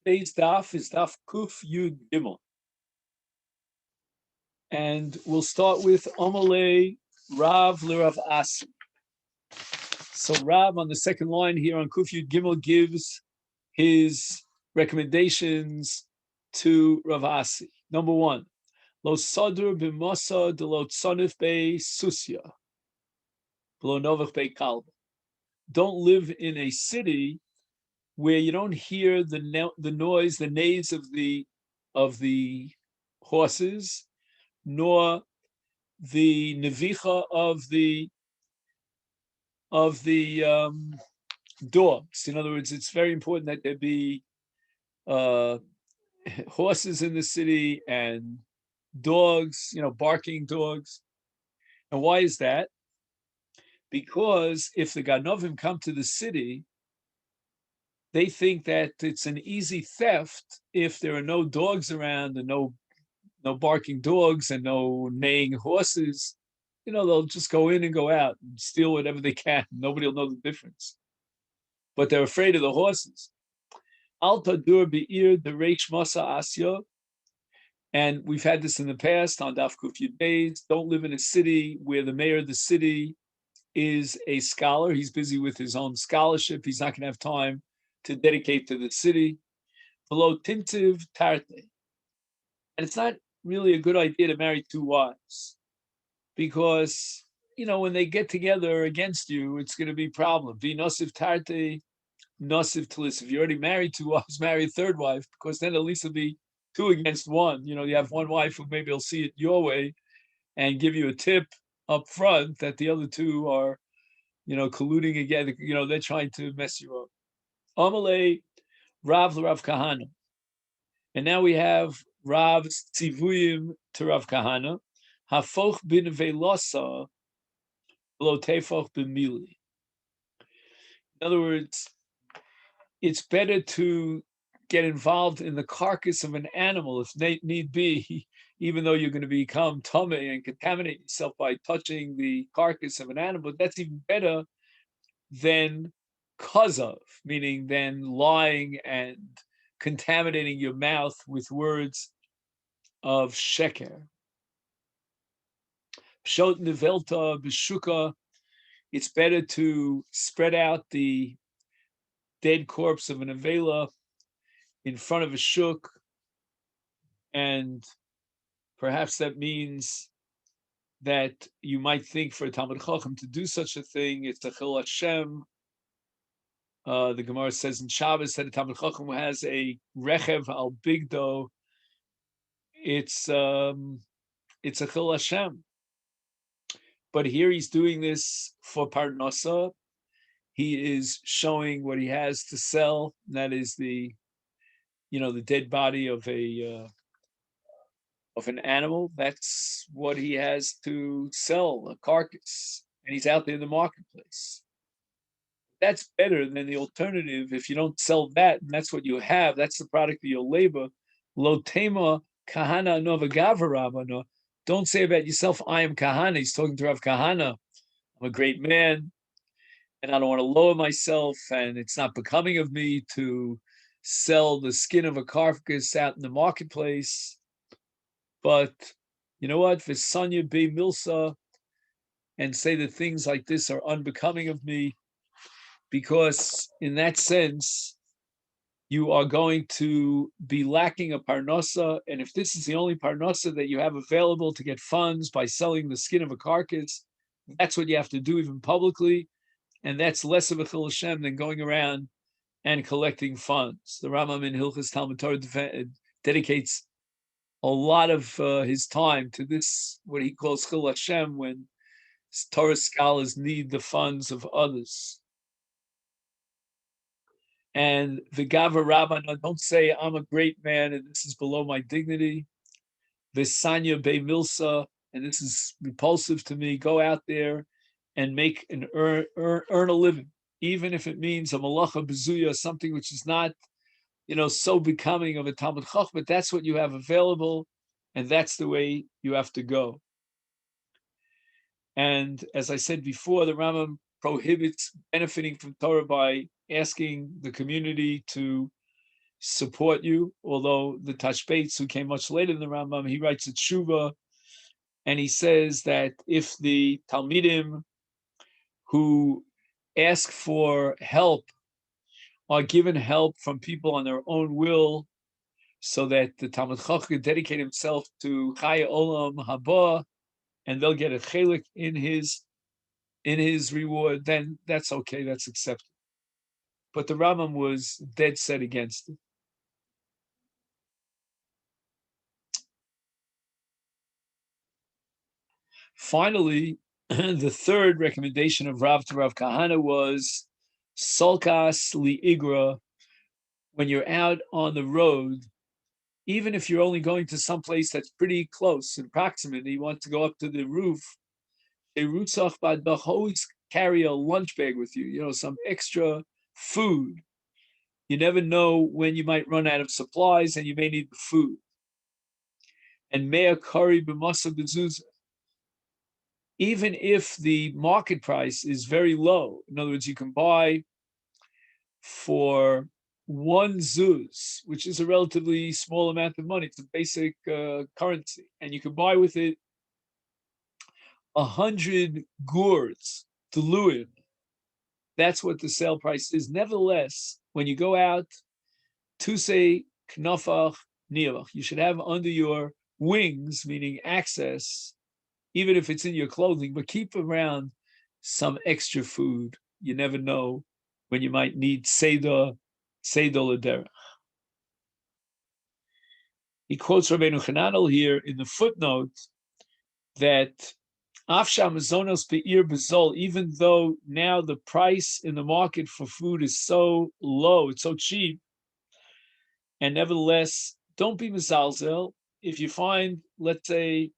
Today's daf is daf Kuf Yud Gimel, and we'll start with Omalei Rav Lirav Asi. So Rav on the second line here on Kuf Yud Gimel gives his recommendations to Rav Asi. Number one, Lo Sadur b'Masa de Lo Tzonif Bei Susya, Lo Novach Bei Kalb. Don't live in a city where you don't hear the noise, the neighs of the horses, nor the nevicha of the dogs. In other words, it's very important that there be uh, horses in the city and dogs, barking dogs. And why is that? Because if the Ganovim come to the city, they think that it's an easy theft if there are no dogs around and no barking dogs and no neighing horses. They'll just go in and go out and steal whatever they can. Nobody will know the difference. But they're afraid of the horses. Al tadur be'ir the reish masa asya. And we've had this in the past on Daf Kuf Yud Beis. Don't live in a city where the mayor of the city is a scholar. He's busy with his own scholarship. He's not going to have time to dedicate to the city. Below tintiv tarte. And it's not really a good idea to marry two wives because, when they get together against you, it's going to be a problem. Be nosiv tarte, nosiv talis. If you're already married two wives, marry a third wife, because then at least it'll be two against one. You have one wife who maybe will see it your way and give you a tip up front that the other two are, colluding again. They're trying to mess you up. Amalei Rav Rav Kahana. And now we have Rav's tzivuyim to Rav Kahana. Hafoch bin velosa lo tefoch bin mili. In other words, it's better to get involved in the carcass of an animal if need be, even though you're going to become tummy and contaminate yourself by touching the carcass of an animal. That's even better than kazav, meaning than lying and contaminating your mouth with words of sheker. Pshot nevelta b'shuka. It's better to spread out the dead corpse of an avela in front of a shuk, and perhaps that means that you might think for a Talmud Chacham to do such a thing, it's a chil Hashem. The Gemara says in Shabbos that a Talmud Chacham who has a rechev al bigdo, it's a chil Hashem. But here he's doing this for parnasa. He is showing what he has to sell. And that is the dead body of an animal. That's what he has to sell, a carcass. And he's out there in the marketplace. That's better than the alternative. If you don't sell that, and that's what you have, that's the product of your labor. Lo tema kahana novagavarabano. Don't say about yourself, I am kahana. He's talking to Rav Kahana. I'm a great man, and I don't want to lower myself, and it's not becoming of me to sell the skin of a carcass out in the marketplace. But you know what? Visanya be milsa, and say that things like this are unbecoming of me, because in that sense, you are going to be lacking a parnasa. And if this is the only parnasa that you have available to get funds by selling the skin of a carcass, that's what you have to do even publicly. And that's less of a chil Hashem than going around and collecting funds. The Rambam in Hilchas Talmud Torah dedicates a lot of his time to this, what he calls chil Hashem, when Torah scholars need the funds of others. And the Gava Rabbana, don't say I'm a great man and this is below my dignity. Visanya Be Milsa, and this is repulsive to me. Go out there and make and earn a living, even if it means a malacha bezuya, something which is not, so becoming of a Talmud Chacham, but that's what you have available, and that's the way you have to go. And as I said before, the Rambam prohibits benefiting from Torah by asking the community to support you. Although the Tashbates, who came much later than the Rambam, he writes a tshuva, and he says that if the Talmidim who ask for help are given help from people on their own will, so that the Talmud Chacham can dedicate himself to Chaya Olam Haba, and they'll get a chelik in his reward, then that's okay, that's accepted. But the Rambam was dead set against it. Finally, the third recommendation of Rav to Rav Kahana was Solkas Li'igra. When you're out on the road, even if you're only going to some place that's pretty close and proximate, you want to go up to the roof, always carry a lunch bag with you, some extra food. You never know when you might run out of supplies and you may need the food. And mea kari b'masa bezuzah. Even if the market price is very low, in other words, you can buy for one zuz, which is a relatively small amount of money. It's a basic currency, and you can buy with it 100 gourds, deluim. That's what the sale price is. Nevertheless, when you go out, to say knafach nirach, you should have under your wings, meaning access, even if it's in your clothing, but keep around some extra food. You never know when you might need Seder L'derech. He quotes Rabbeinu Chananel here in the footnote that Afsha Mazonos Be'ir Bezol, even though now the price in the market for food is so low, it's so cheap, and nevertheless, don't be mezalzel. If you find, let's say,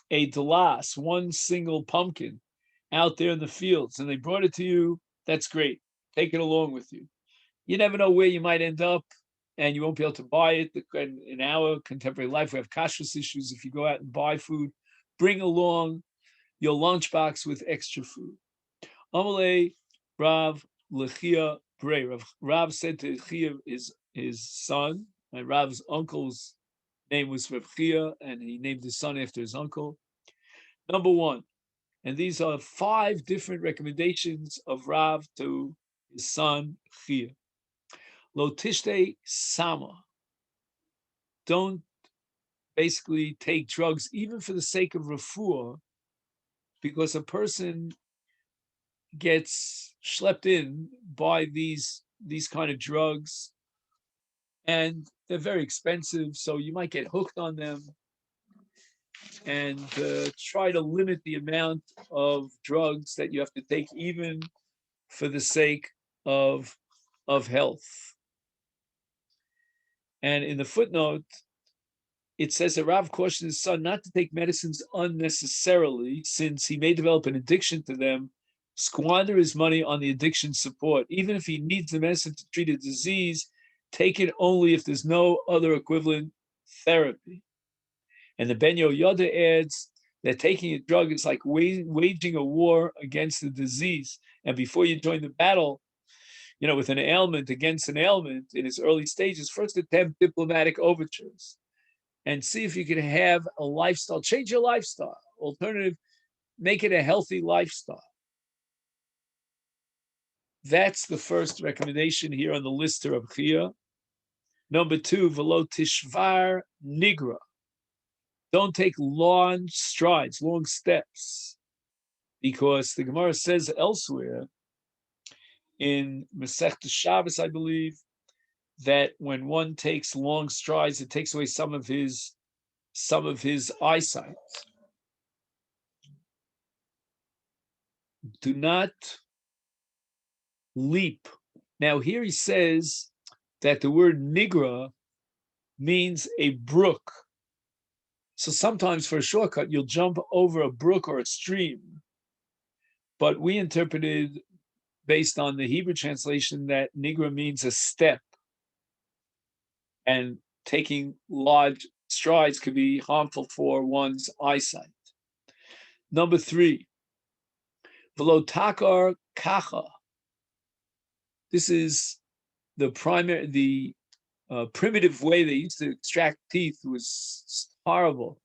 a delas, one single pumpkin out there in the fields, and they brought it to you, that's great. Take it along with you. You never know where you might end up, and you won't be able to buy it. In our contemporary life, we have kashrus issues. If you go out and buy food, bring along your lunchbox with extra food. Amalei Rav Lechia Brei. Rav said to Chia, his son, my Rav's uncle's name was Rav Chia, and he named his son after his uncle. Number one, and these are 5 different recommendations of Rav to his son Chia. Lo tishte sama. Don't basically take drugs, even for the sake of refuah, because a person gets schlepped in by these kind of drugs, and they're very expensive, so you might get hooked on them. And try to limit the amount of drugs that you have to take, even for the sake of health. And in the footnote, it says that Rav cautioned his son not to take medicines unnecessarily, since he may develop an addiction to them, squander his money on the addiction support. Even if he needs the medicine to treat a disease, take it only if there's no other equivalent therapy. And the Ben Yoda adds that taking a drug is like waging a war against the disease. And before you join the battle, with an ailment against an ailment in its early stages, first attempt diplomatic overtures and see if you can have a lifestyle, change your lifestyle, alternative, make it a healthy lifestyle. That's the first recommendation here on the list of Chia. Number 2, velo tishvar nigra. Don't take long strides, long steps, because the Gemara says elsewhere in Masechet Shabbos, I believe, that when one takes long strides, it takes away some of his eyesight. Do not leap. Now here he says that the word nigra means a brook. So sometimes for a shortcut, you'll jump over a brook or a stream. But we interpreted, based on the Hebrew translation, that nigra means a step. And taking large strides could be harmful for one's eyesight. Number 3, velo takar kacha. This is the primitive way they used to extract teeth was horrible,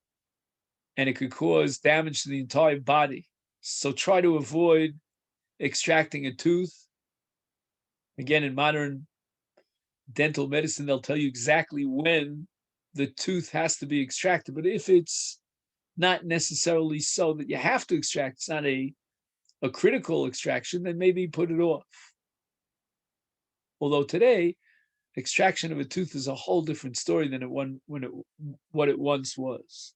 and it could cause damage to the entire body. So try to avoid extracting a tooth. Again, in modern dental medicine, they'll tell you exactly when the tooth has to be extracted. But if it's not necessarily so that you have to extract, it's not a critical extraction, then maybe put it off. Although today, extraction of a tooth is a whole different story than what it once was.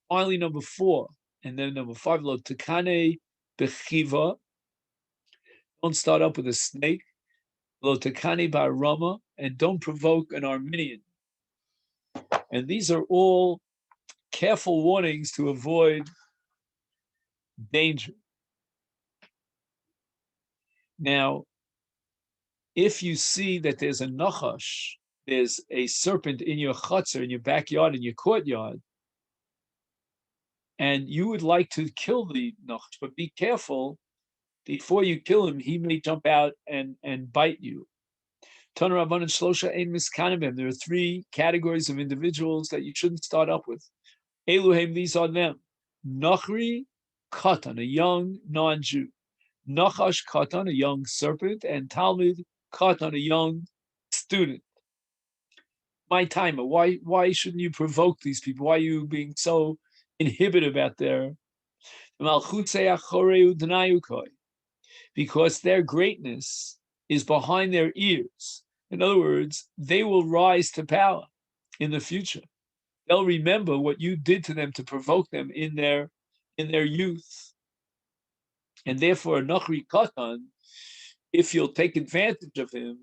Finally, number 4, and then number 5, lo takane bechiva. Don't start up with a snake. Lo takane barama, and don't provoke an Armenian. And these are all careful warnings to avoid danger. Now, if you see that there's a nachash, there's a serpent in your chutzner, in your backyard, in your courtyard, and you would like to kill the nachash, but be careful, before you kill him, he may jump out and bite you. There are 3 categories of individuals that you shouldn't start up with. Eluhem, these are them. Nachri Katan, a young non-Jew. Nachash Katan, a young serpent, and Talmud Katan, a young student. My timer, why shouldn't you provoke these people? Why are you being so inhibitive out there? Because their greatness is behind their ears. In other words, they will rise to power in the future. They'll remember what you did to them to provoke them in their youth. And therefore, Nachri Katan, if you'll take advantage of him,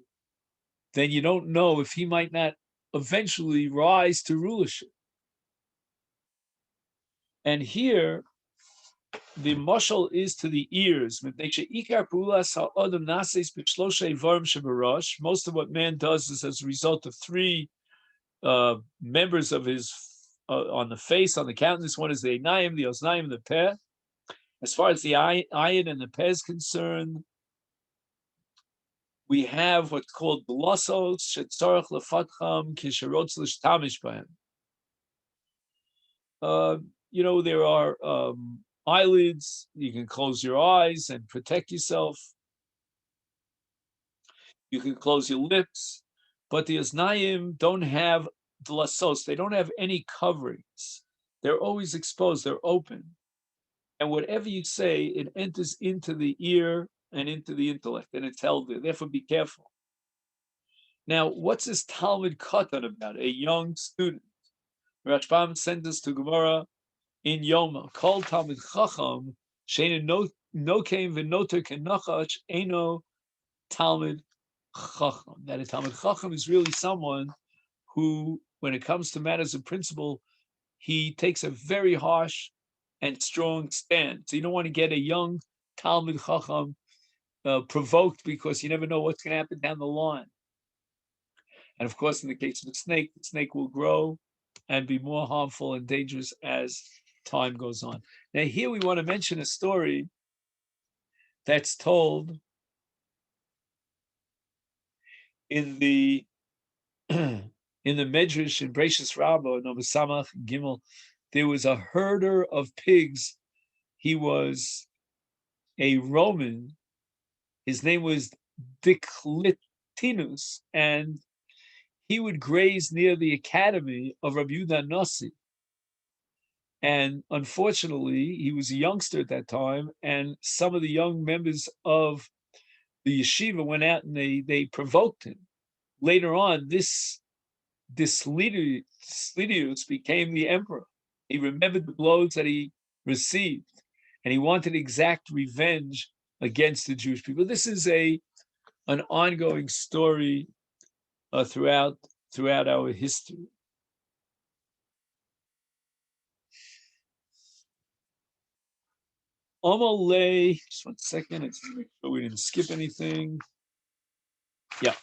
then you don't know if he might not eventually rise to rulership. And here, the mashal is to the ears. Most of what man does is as a result of 3 members of his on the face, on the countenance. One is the einayim, the oznayim, the peh. As far as the ayin and the peh is concerned, we have what's called glossos shetzarach lefatcham kisherotz l'shtamish b'hem. There are eyelids. You can close your eyes and protect yourself. You can close your lips, but the oznayim don't have glasos. They don't have any coverings. They're always exposed. They're open. And whatever you say, it enters into the ear and into the intellect, and it's held there. Therefore, be careful. Now, what's this Talmud Katan about? A young student. Rashbam sent us to Gemara in Yoma. Called Talmud Chacham, Sheina Nokeim V'Noter Kenachach Eno Talmud Chacham. That a Talmud Chacham is really someone who, when it comes to matters of principle, he takes a very harsh and strong stand. So you don't want to get a young Talmud Chacham provoked, because you never know what's going to happen down the line. And of course, in the case of the snake will grow and be more harmful and dangerous as time goes on. Now, here we want to mention a story that's told in the Medrash in Bereishis Rabbah, Nova Samach Gimel. There was a herder of pigs. He was a Roman. His name was Diclitinus, and he would graze near the academy of Rabbi Yehuda Nasi. And unfortunately, he was a youngster at that time, and some of the young members of the yeshiva went out and they provoked him. Later on, this Slidius became the emperor. He remembered the blows that he received, and he wanted exact revenge against the Jewish people. This is an ongoing story throughout our history. Amalei, just 1 second, let's make sure we didn't skip anything. Yeah.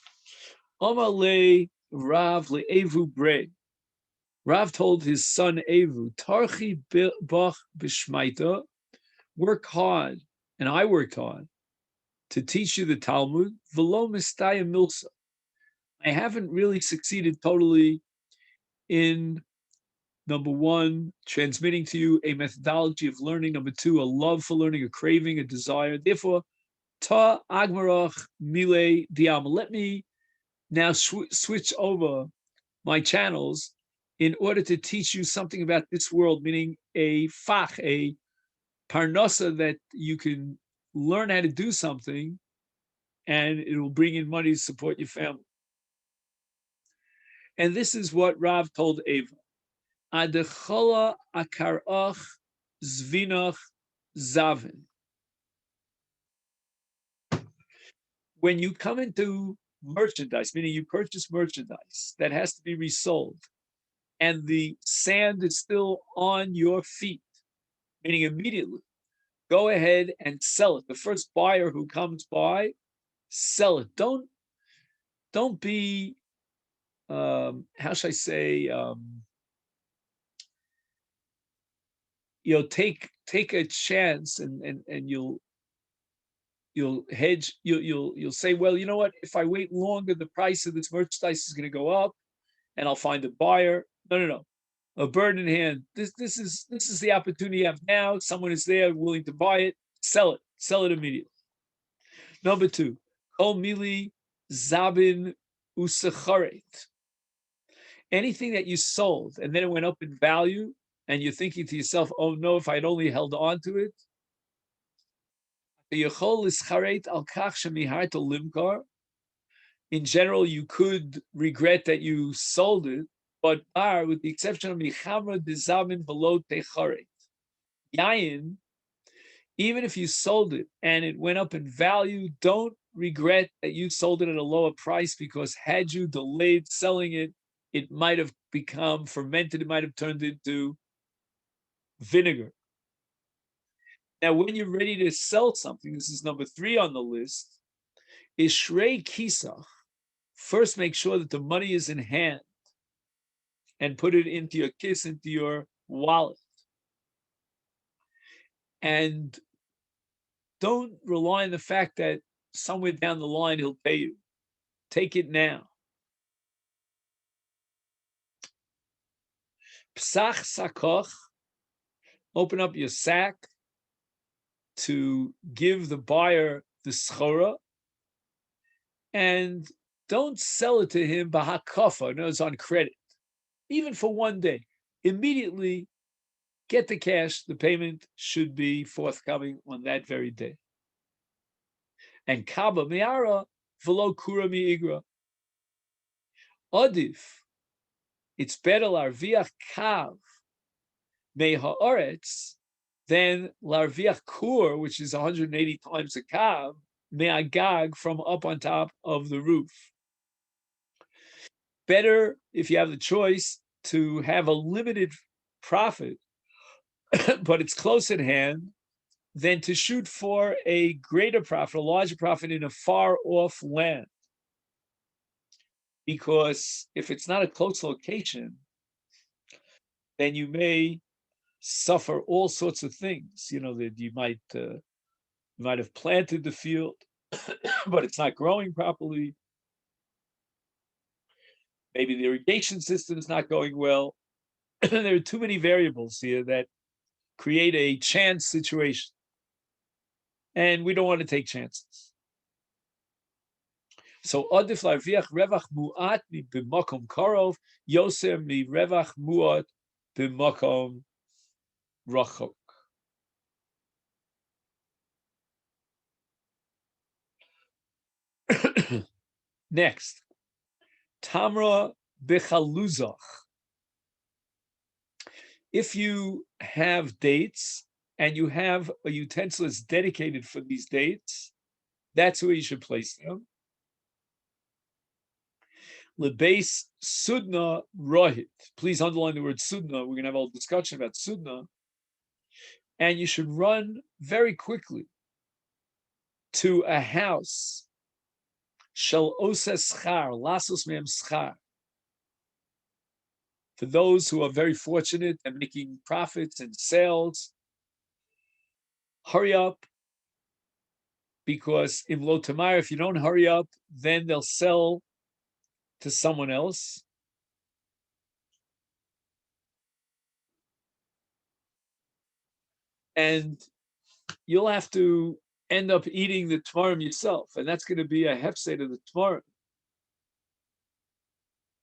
Amalei Rav le'evu bre. Rav told his son Evu, Tarchi bach b'shmaita, work hard, and I worked hard to teach you the Talmud, v'lo mistaya milsa, I haven't really succeeded totally in number one, transmitting to you a methodology of learning. Number two, a love for learning, a craving, a desire. Therefore, ta agmarach mile diam. Let me now switch over my channels in order to teach you something about this world, meaning a fach, a parnasa that you can learn how to do something and it will bring in money to support your family. And this is what Rav told Eva. Adechola akarach zvinach zavin. When you come into merchandise, meaning you purchase merchandise that has to be resold, and the sand is still on your feet, meaning immediately, go ahead and sell it. The first buyer who comes by, sell it. Don't be how should I say take a chance and you'll hedge you'll say, well, you know what, if I wait longer the price of this merchandise is going to go up and I'll find a buyer. No, a bird in hand. This is the opportunity you have now. Someone is there willing to buy it. Sell it immediately. Number two, kol mili zabin usacharet. Anything that you sold and then it went up in value and you're thinking to yourself, oh no, if I'd only held on to it. In general, you could regret that you sold it, but with the exception of Michamra Dizamin below Techaret. Yayin, even if you sold it and it went up in value, don't regret that you sold it at a lower price, because had you delayed selling it, it might have become fermented, it might have turned into vinegar. Now, when you're ready to sell something, this is number 3 on the list, Ishrei Kisach. First, make sure that the money is in hand and put it into your kiss, into your wallet. And don't rely on the fact that somewhere down the line he'll pay you. Take it now. Psach sakoch, open up your sack to give the buyer the schora, and don't sell it to him b'hakafa, no, it's on credit, even for one day. Immediately get the cash. The payment should be forthcoming on that very day. And kaba me'ara v'lo kura mi'igra. Odif, it's better larviach kav me'ha'oretz than larviach kur, which is 180 times a kav, me'agag, from up on top of the roof. Better, if you have the choice, to have a limited profit, but it's close at hand, than to shoot for a greater profit, a larger profit in a far off land. Because if it's not a close location, then you may suffer all sorts of things. You know, that you might have planted the field, but it's not growing properly. Maybe the irrigation system is not going well. There are too many variables here that create a chance situation. And we don't want to take chances. So odif larviach revach mu'at mi b'makom karov yoser mi revach mu'at b'makom rachok. Next, tamra bechaluzach. If you have dates and you have a utensil that's dedicated for these dates, that's where you should place them. Lebase sudna rohit. Please underline the word sudna. We're going to have a whole discussion about sudna. And you should run very quickly to a house. Shel oses schar, lasos mehem schar. For those who are very fortunate and making profits and sales, hurry up, because in Lo Tamar, if you don't hurry up, then they'll sell to someone else, and you'll have to end up eating the tmarim yourself, and that's going to be a hefsed of the tmarim.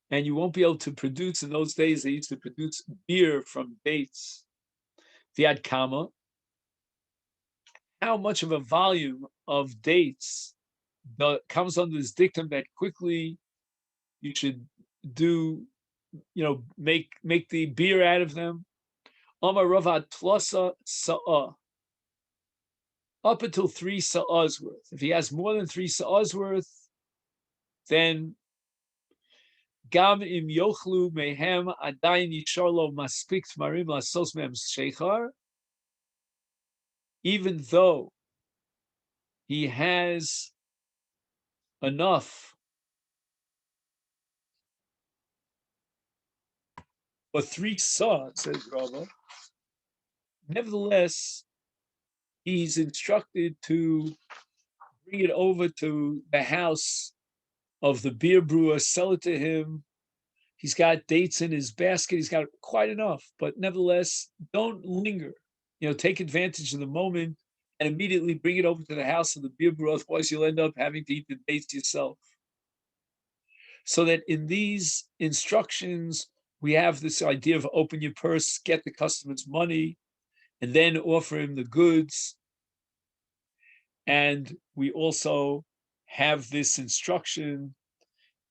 And you won't be able to produce. In those days, they used to produce beer from dates. Viad kama, how much of a volume of dates comes under this dictum that quickly you should do, make the beer out of them. Amar Ravad Tlosa Sa'ah, up until 3 sa'ahs worth. If he has more than 3 sa'ahs worth, then Gam im yochlu mehem adayin yisharlo maspik tmarim lasos mehem shechar, even though he has enough for 3 sa'ahs, says Rava, nevertheless, he's instructed to bring it over to the house of the beer brewer, sell it to him. He's got dates in his basket. He's got quite enough, but nevertheless, don't linger. Take advantage of the moment and immediately bring it over to the house of the beer brewer. Otherwise, you'll end up having to eat the dates yourself. So that in these instructions, we have this idea of open your purse, get the customer's money, and then offer him the goods. And we also have this instruction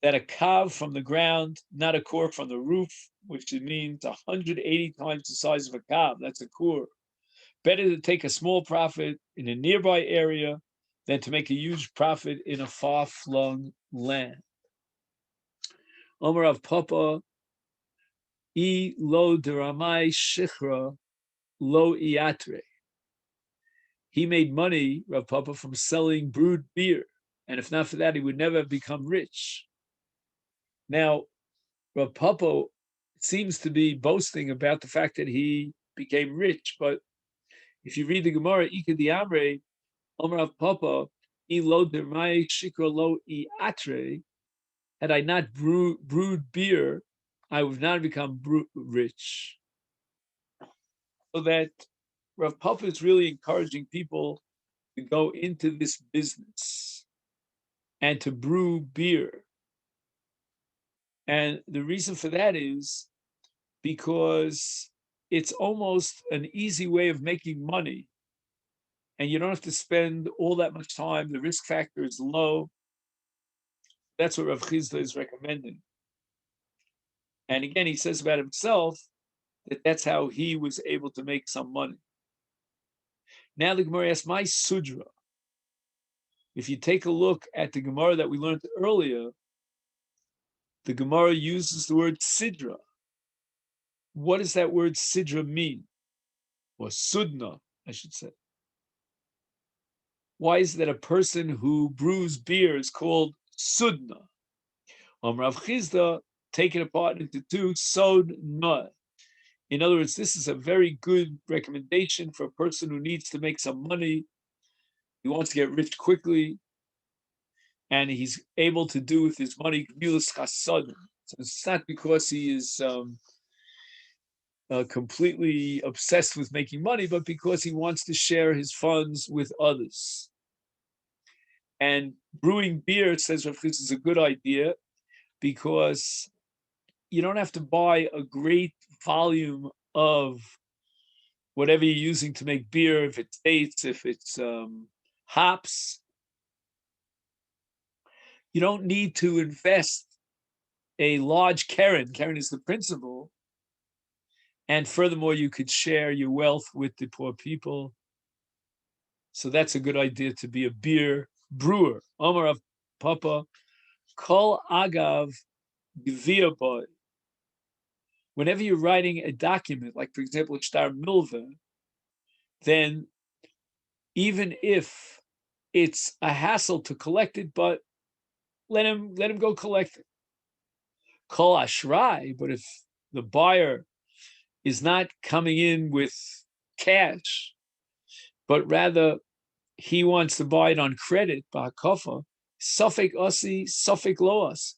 that a kav from the ground, not a core from the roof, which means 180 times the size of a kav. That's a core. Better to take a small profit in a nearby area than to make a huge profit in a far-flung land. Omer of Papa, I lo deramai shichra lo iatre. He made money, Rav Papa, from selling brewed beer. And if not for that, he would never have become rich. Now, Rav Papa seems to be boasting about the fact that he became rich, but if you read the Gemara, Ika di Amre, Omer Rav Papa, I lo dermai shikra lo I atre, had I not brewed beer, I would not have become rich. So that Rav Papa is really encouraging people to go into this business and to brew beer. And the reason for that is because it's almost an easy way of making money. And you don't have to spend all that much time. The risk factor is low. That's what Rav Chizda is recommending. And again, he says about himself that that's how he was able to make some money. Now the Gemara asks, my sudra. If you take a look at the Gemara that we learned earlier, the Gemara uses the word sidra. What does that word sidra mean? Or sudna, I should say. Why is it that a person who brews beer is called sudna? Rav Chizda, take it apart into two, sod na. In other words, this is a very good recommendation for a person who needs to make some money. He wants to get rich quickly, and he's able to do with his money gmilas chassadim. So it's not because he is completely obsessed with making money, but because he wants to share his funds with others. And brewing beer, says Rav Chizda, is a good idea because you don't have to buy a great volume of whatever you're using to make beer, if it's dates, if it's hops. You don't need to invest a large keren. Keren is the principal. And furthermore, you could share your wealth with the poor people. So that's a good idea to be a beer brewer. Omar of Papa, Kol Agav Gvia Boy. Whenever you're writing a document, like for example, Shtar Milva, then even if it's a hassle to collect it, but let him go collect it. Kol Ashrai, but if the buyer is not coming in with cash, but rather he wants to buy it on credit, ba'akafa, Suffolk Ussi, Suffolk Loas.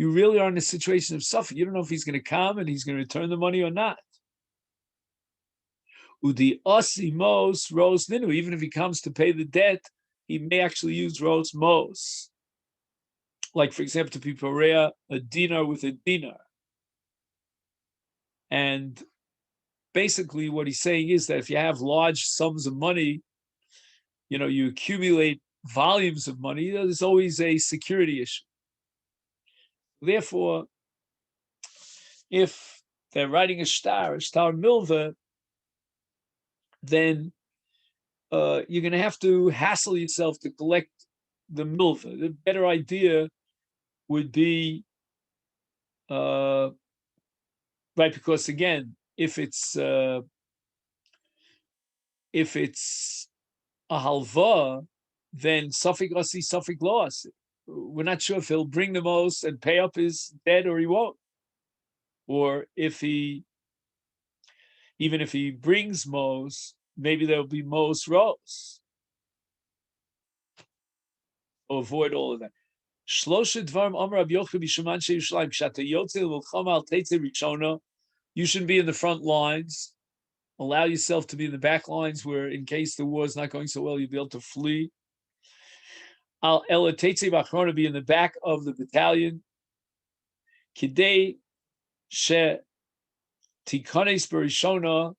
you really are in a situation of suffering. You don't know if he's going to come and he's going to return the money or not. Udi osi mos rose ninu. Even if he comes to pay the debt, he may actually use rose mos. Like, for example, to be parea a dinar with a dinar. And basically what he's saying is that if you have large sums of money, you accumulate volumes of money, there's always a security issue. Therefore, if they're writing a star milva, then you're going to have to hassle yourself to collect the milva. The better idea would be, right, because again, if it's a halva, then suffik asi, suffik lo asi. We're not sure if he'll bring the most and pay up his debt or he won't. Or even if he brings most, maybe there'll be most rows. Avoid all of that. You shouldn't be in the front lines. Allow yourself to be in the back lines where, in case the war is not going so well, you'll be able to flee. Al elatetze b'achrona, be in the back of the battalion. Kidei she tikanes berishona,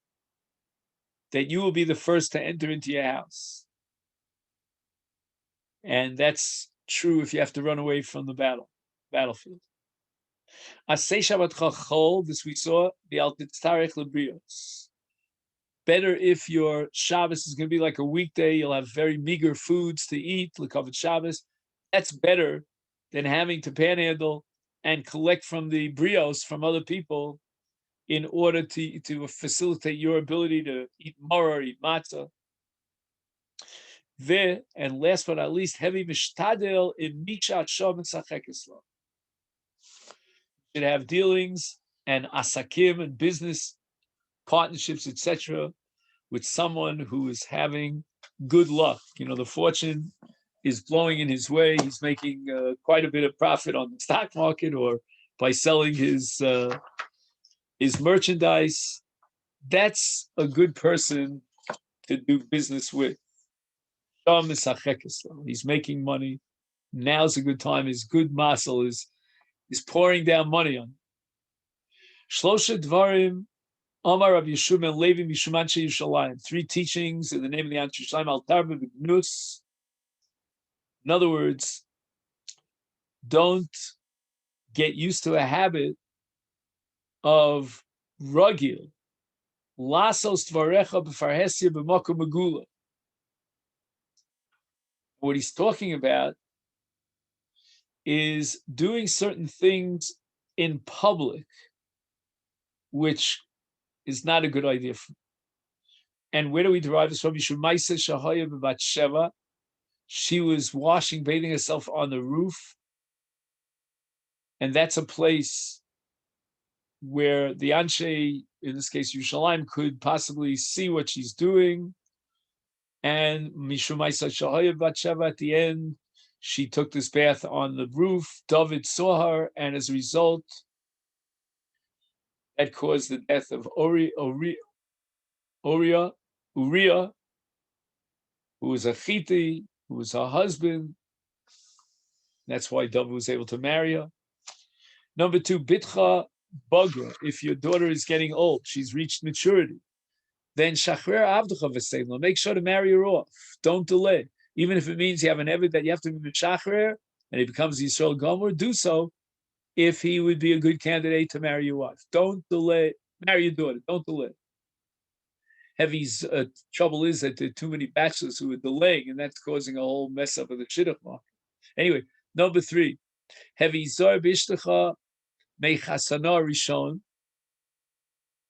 that you will be the first to enter into your house. And that's true if you have to run away from the battlefield. Asay Shabbat chachol, this we saw, the altitzarech lebrios. Better if your Shabbos is going to be like a weekday, you'll have very meager foods to eat, l'kavod Shabbos. That's better than having to panhandle and collect from the brios from other people in order to facilitate your ability to eat maror, eat matzah. And last but not least, heavy mishtadel in mishat shom and sachekislo. Should have dealings and asakim and business partnerships, etc., with someone who is having good luck. The fortune is blowing in his way. He's making quite a bit of profit on the stock market or by selling his merchandise. That's a good person to do business with. He's making money. Now's a good time. His good muscle is pouring down money on him. Shlosha dvarim Omar Rabbi Yeshua and Levi Mishuman Yushalayim. 3 teachings in the name of the Anshe Yushalayim. Al Tarba B'Gnus. In other words, don't get used to a habit of ragil. Lasos Tvarecha B'Farhesia B'Makom Megula. What he's talking about is doing certain things in public, which is not a good idea. And where do we derive this from? She was bathing herself on the roof. And that's a place where the Anshe, in this case Yerushalayim, could possibly see what she's doing. And at the end, she took this bath on the roof. David saw her, and as a result, that caused the death of Uriah, who was a Chiti, who was her husband. That's why David was able to marry her. Number 2, Bitcha Bagra. If your daughter is getting old, she's reached maturity, then Shachrer Avducha V'Seimlo, make sure to marry her off. Don't delay. Even if it means you have an Eved that you have to be Shachrer and he becomes Yisrael Gomer, do so if he would be a good candidate to marry your wife. Don't delay. Marry your daughter. Don't delay. Heavy's trouble is that there are too many bachelors who are delaying, and that's causing a whole mess up of the shidduch market. Anyway, number 3, Heavy Zor Bishtacha Mechasana Rishon.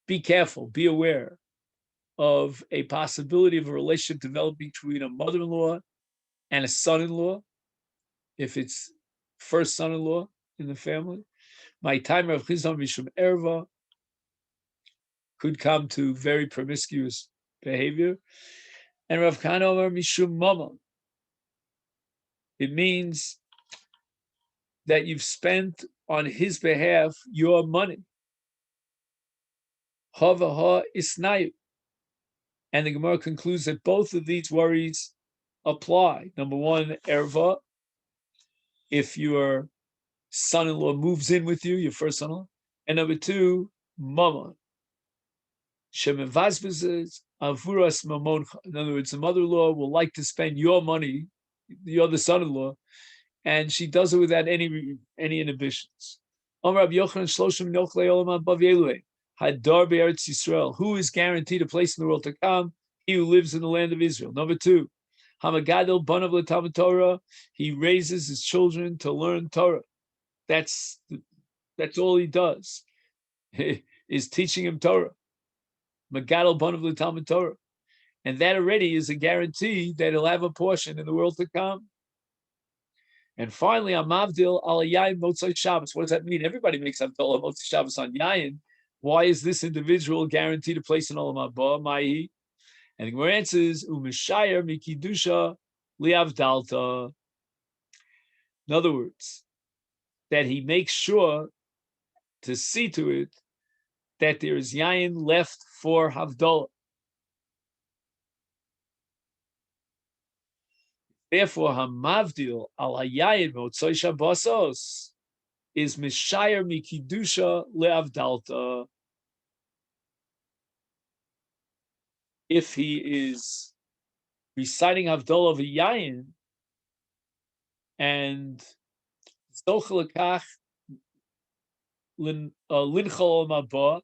Be careful, be aware of a possibility of a relationship developing between a mother-in-law and a son-in-law, if it's first son-in-law in the family. My time of Chizam Mishum Erva could come to very promiscuous behavior. And Rav Kahana Mishum Mama. It means that you've spent on his behalf your money. Hava ha isnayu. And the Gemara concludes that both of these worries apply. Number one, erva, if your son-in-law moves in with you, your first son-in-law. And number two, mama, shemevazbezes avuras mamoncha. In other words, the mother-in-law will like to spend your money, the other son-in-law, and she does it without any inhibitions. Hadar be'eretz Yisrael. Who is guaranteed a place in the world to come? He who lives in the land of Israel. Number two, Hamagadol banav l'talmud Torah. He raises his children to learn Torah. That's all he does, is teaching him Torah. Magadol banav l'talmud Torah, and that already is a guarantee that he'll have a portion in the world to come. And finally, Amavdil al Yayin Motzai Shabbos. What does that mean? Everybody makes Havdalah Motzai Shabbos on Yayin. Why is this individual guaranteed a place in Olam Haba? Ma'i? And the Gemara answers, Umishayer Mikidusha Liavdalta. In other words, that he makes sure to see to it that there is Yayin left for Havdalah. Therefore, Hamavdil al Hayayin Motzai Shabbosos is Mishayer Mikidusha Leavdalta. If he is reciting Havdalah of a Yayin and Zochelakach Linchol Mabah,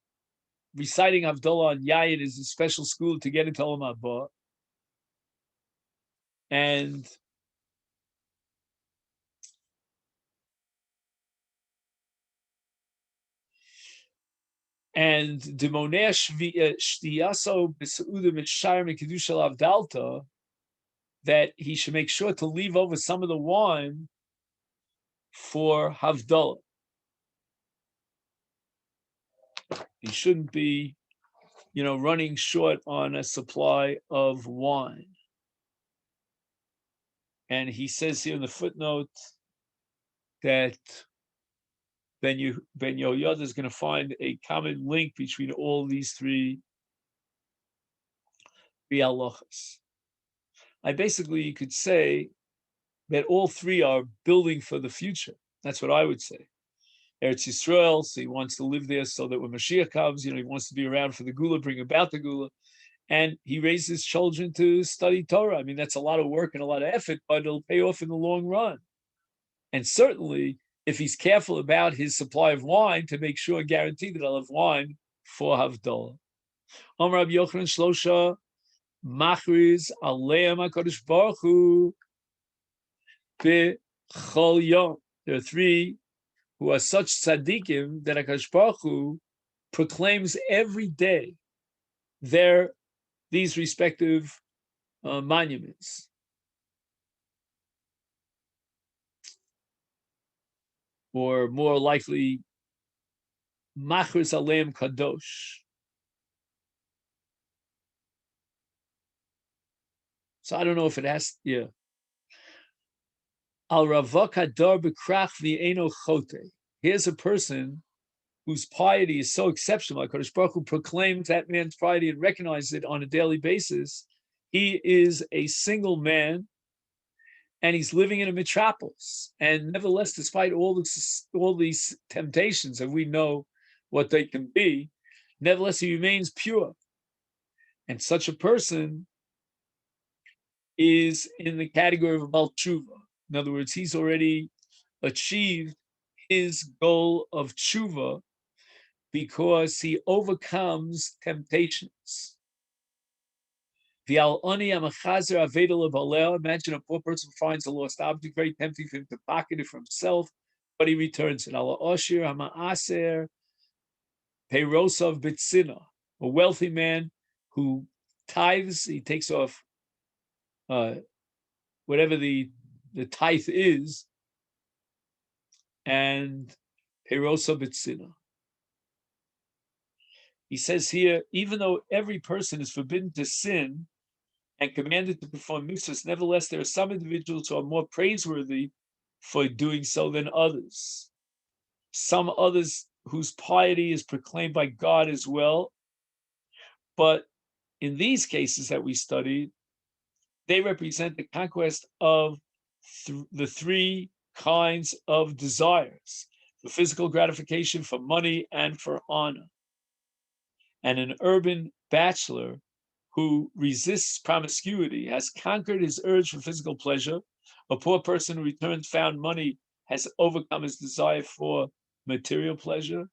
reciting Havdalah on Yayin is a special school to get into Olam Haba. And Demoneh Shtiyaso B'Seuda Mitshayr Mikidusha Lavdalta, that he should make sure to leave over some of the wine for Havdalah. He shouldn't be, running short on a supply of wine. And he says here in the footnote that Ben Yehoyada is going to find a common link between all these three halachas. You could say that all three are building for the future. That's what I would say. Eretz Yisrael, so he wants to live there so that when Mashiach comes, he wants to be around for the Gula, bring about the Gula. And he raises children to study Torah. That's a lot of work and a lot of effort, but it'll pay off in the long run. And certainly, if he's careful about his supply of wine, to make sure, guarantee that I'll have wine for Havdalah. Amar Rabbi Yochanan Shlosha Machriz Aleim HaKadosh Baruch Hu B'chol Yom. There are three who are such tzaddikim that HaKadosh Baruch Hu proclaims every day these respective monuments. Or more likely, Machris Aleim Kadosh. So I don't know if it has, Al Ravak Hadar B'krach V'Eino Chote. Here's a person whose piety is so exceptional. HaKadosh Baruch Hu proclaims that man's piety and recognizes it on a daily basis. He is a single man, and he's living in a metropolis. And nevertheless, despite all these temptations, and we know what they can be, nevertheless, he remains pure. And such a person is in the category of a Baal Tshuva. In other words, he's already achieved his goal of tshuva because he overcomes temptations. Imagine a poor person finds a lost object, very tempting for him to pocket it for himself, but he returns it. A wealthy man who tithes, he takes off whatever the tithe is, and Perosa Bitsina. He says here, even though every person is forbidden to sin and commanded to perform mitzvahs, nevertheless, there are some individuals who are more praiseworthy for doing so than others. Some others whose piety is proclaimed by God as well. But in these cases that we studied, they represent the conquest of the three kinds of desires: for physical gratification, for money, and for honor. And an urban bachelor who resists promiscuity has conquered his urge for physical pleasure. A poor person who returns found money has overcome his desire for material pleasure.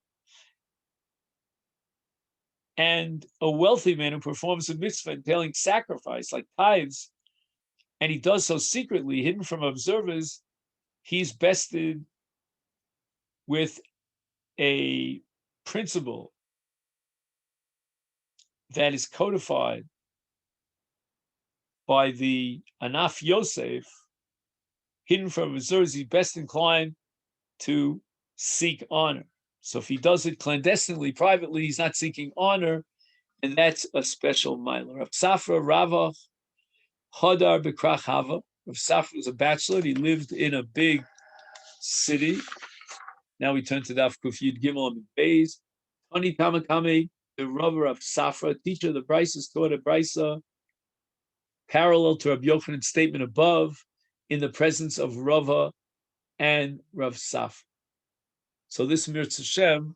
And a wealthy man who performs a mitzvah entailing sacrifice, like tithes, and he does so secretly, hidden from observers, he's bested with a principle that is codified by the Anaf Yosef, hidden from observers, he's best inclined to seek honor. So if he does it clandestinely, privately, he's not seeking honor, and that's a special milah. Rav Safra Rava Hadar Bekrach Hava. Rav Safra was a bachelor. He lived in a big city. Now we turn to Daf Kuf Yud Gimel and Beis. Tani Tamakame, the Rav of Safra, teacher of the Brisa, taught a Brisa parallel to Rabbi Yochanan's statement above, in the presence of Rava and Rav Safra. So this Mirz Hashem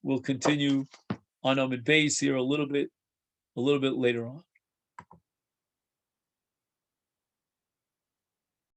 will continue on Amid Beis here a little bit later on.